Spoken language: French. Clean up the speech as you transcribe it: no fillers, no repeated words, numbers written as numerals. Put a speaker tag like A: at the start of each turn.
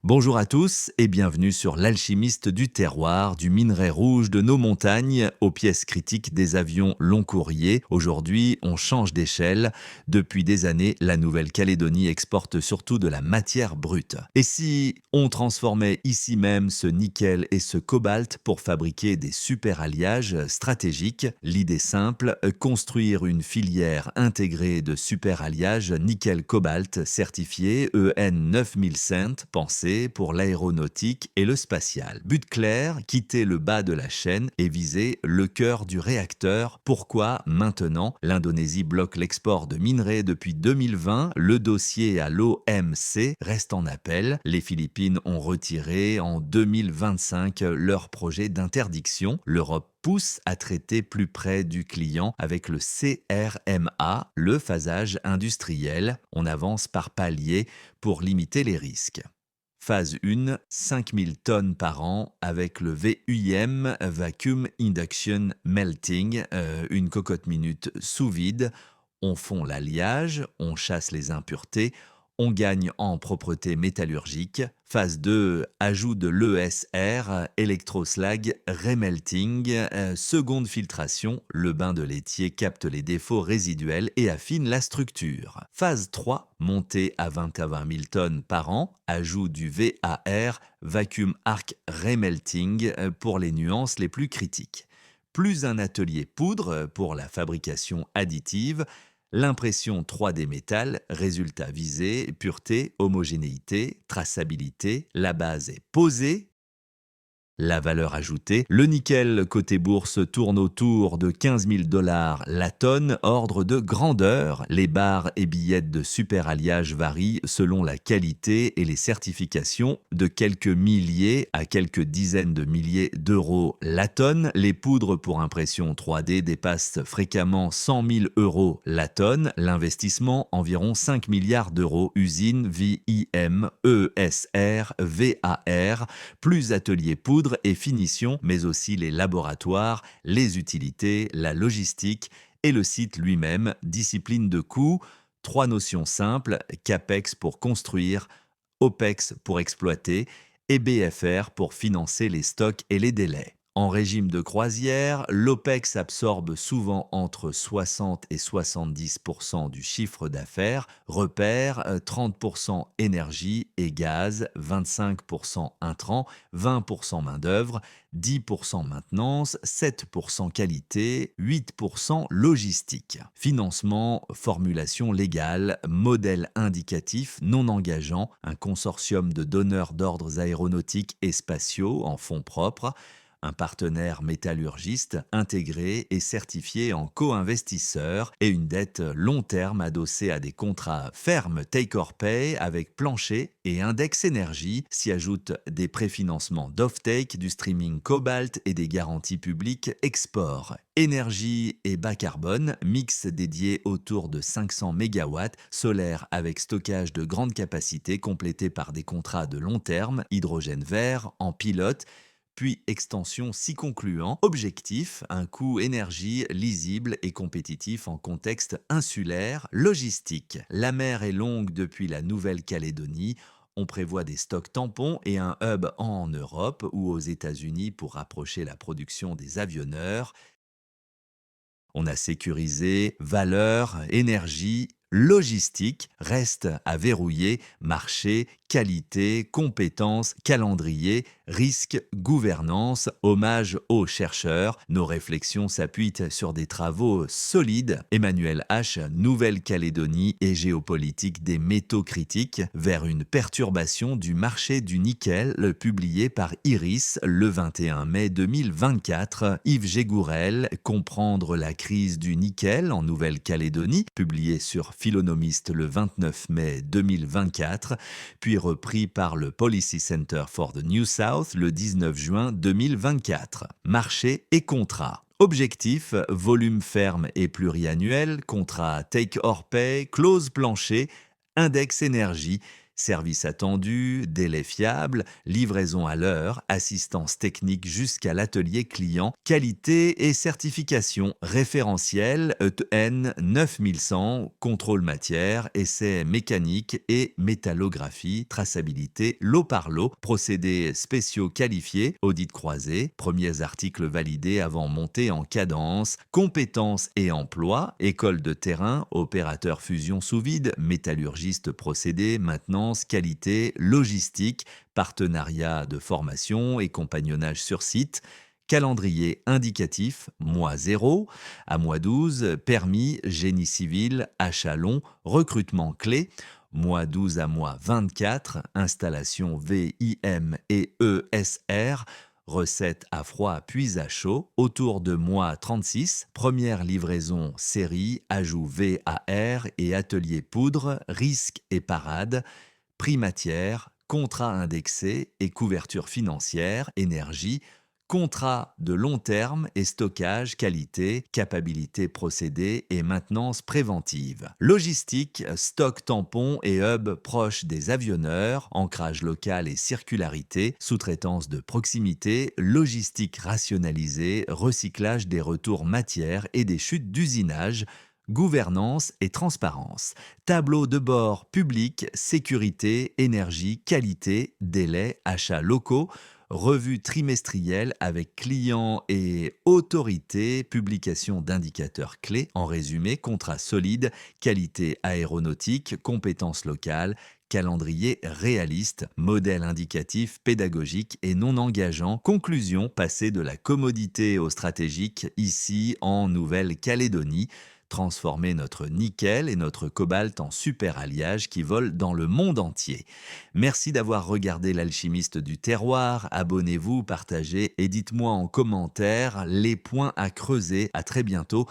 A: Bonjour à tous et bienvenue sur l'alchimiste du terroir, du minerai rouge de nos montagnes aux pièces critiques des avions long courrier. Aujourd'hui, on change d'échelle. Depuis des années, la Nouvelle-Calédonie exporte surtout de la matière brute. Et si on transformait ici même ce nickel et ce cobalt pour fabriquer des super alliages stratégiques? L'idée simple, construire une filière intégrée de super alliages nickel-cobalt certifié EN 9000 pensé pour l'aéronautique et le spatial. But clair, quitter le bas de la chaîne et viser le cœur du réacteur. Pourquoi maintenant? L'Indonésie bloque l'export de minerais depuis 2020. Le dossier à l'OMC reste en appel. Les Philippines ont retiré en 2025 leur projet d'interdiction. L'Europe pousse à traiter plus près du client avec le CRMA, le phasage industriel. On avance par paliers pour limiter les risques. Phase 1, 5000 tonnes par an avec le VUM, Vacuum Induction Melting, une cocotte minute sous vide. On fond l'alliage, on chasse les impuretés, on gagne en propreté métallurgique. Phase 2, ajout de l'ESR, Electroslag Remelting. Seconde filtration, le bain de laitier capte les défauts résiduels et affine la structure. Phase 3, montée à 20 à 20 000 tonnes par an, ajout du VAR, Vacuum Arc Remelting, pour les nuances les plus critiques. Plus un atelier poudre pour la fabrication additive. L'impression 3D métal, résultat visé, pureté, homogénéité, traçabilité, la base est posée. La valeur ajoutée, le nickel côté bourse tourne autour de 15 000 $ la tonne, ordre de grandeur. Les barres et billettes de super alliage varient selon la qualité et les certifications, de quelques milliers à quelques dizaines de milliers d'euros la tonne. Les poudres pour impression 3D dépassent fréquemment 100 000 € la tonne. L'investissement, environ 5 milliards d'euros. Usine, VIM, ESR, VAR, plus ateliers poudre et finition, mais aussi les laboratoires, les utilités, la logistique et le site lui-même, discipline de coût. Trois notions simples, CAPEX pour construire, OPEX pour exploiter et BFR pour financer les stocks et les délais. En régime de croisière, l'OPEX absorbe souvent entre 60 et 70% du chiffre d'affaires. Repère, 30% énergie et gaz, 25% intrants, 20% main-d'œuvre, 10% maintenance, 7% qualité, 8% logistique. Financement, formulation légale, modèle indicatif non engageant, un consortium de donneurs d'ordres aéronautiques et spatiaux en fonds propres, un partenaire métallurgiste intégré et certifié en co-investisseur et une dette long terme adossée à des contrats fermes take-or-pay avec plancher et index énergie. S'y ajoutent des préfinancements d'off-take, du streaming cobalt et des garanties publiques export. Énergie et bas carbone, mix dédié autour de 500 MW, solaire avec stockage de grande capacité complété par des contrats de long terme, hydrogène vert en pilote, puis extension si concluant. Objectif, un coût énergie lisible et compétitif en contexte insulaire. Logistique, la mer est longue depuis la Nouvelle-Calédonie. On prévoit des stocks tampons et un hub en Europe ou aux États-Unis pour rapprocher la production des avionneurs. On a sécurisé valeur, énergie, logistique, reste à verrouiller, marché, qualité, compétences, calendrier, risque, gouvernance, hommage aux chercheurs. Nos réflexions s'appuient sur des travaux solides. Emmanuel H, Nouvelle-Calédonie et géopolitique des métaux critiques vers une perturbation du marché du nickel, publié par Iris le 21 mai 2024. Yves Gégourel, comprendre la crise du nickel en Nouvelle-Calédonie, publié sur Philonomiste le 29 mai 2024, puis repris par le Policy Center for the New South le 19 juin 2024. Marché et contrat. Objectif, volume ferme et pluriannuel, contrat take or pay, clause plancher, index énergie, Service attendu, délai fiable, livraison à l'heure, assistance technique jusqu'à l'atelier client, qualité et certification, référentiel EN 9100, contrôle matière, essais mécaniques et métallographie, traçabilité, lot par lot, procédés spéciaux qualifiés, audit croisé, premiers articles validés avant montée en cadence, compétences et emploi, école de terrain, opérateur fusion sous vide, métallurgiste procédé, maintenance, qualité, logistique, partenariat de formation et compagnonnage sur site, calendrier indicatif, mois 0, à mois 12, permis, génie civil, achat long, recrutement clé, mois 12 à mois 24, installation VIM et ESR, recette à froid puis à chaud, autour de mois 36, première livraison série, ajout VAR et atelier poudre, risque et parade, prix matière, contrat indexé et couverture financière, énergie, contrat de long terme et stockage, qualité, capacité procédé et maintenance préventive. Logistique, stock tampon et hub proche des avionneurs, ancrage local et circularité, sous-traitance de proximité, logistique rationalisée, recyclage des retours matières et des chutes d'usinage, gouvernance et transparence, tableau de bord public, sécurité, énergie, qualité, délai, achats locaux, revue trimestrielle avec clients et autorités, publication d'indicateurs clés, en résumé, contrat solide, qualité aéronautique, compétences locales, calendrier réaliste, modèle indicatif, pédagogique et non engageant, conclusion, passer de la commodité au stratégique, ici en Nouvelle-Calédonie, transformer notre nickel et notre cobalt en super alliage qui volent dans le monde entier. Merci d'avoir regardé l'alchimiste du terroir, abonnez-vous, partagez et dites-moi en commentaire les points à creuser. À très bientôt